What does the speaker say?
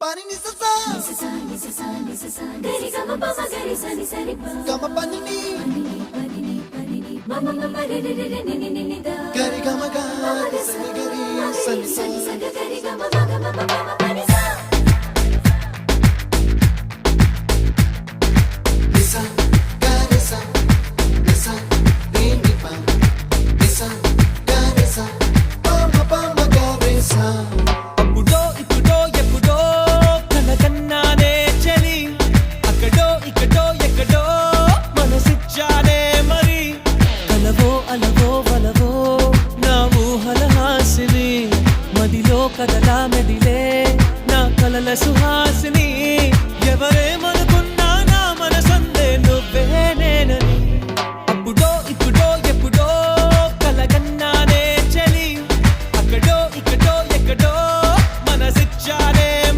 pani ni sa sa gari gama pa ma gari sa ni sa ni pa gama pani ni ma ma ma re re re ni ni ni da gari gama ga sa ni gari sa ni sa gari gama ma ga ma ma ma pa ni sa ni sa ga ni sa ni ni pa ni sa ga ni sa pa ma ga ni sa అప్పుడో ఇప్పుడో ఎప్పుడో కనకన్నానే చలి అక్కడో ఇక్కడో ఎక్కడో మనసిచ్చానే మరి కలవో అలవో వలవో నా ఊహల హాసిని మదిలో కదలా మెదిలే నా కలల సుహాసిని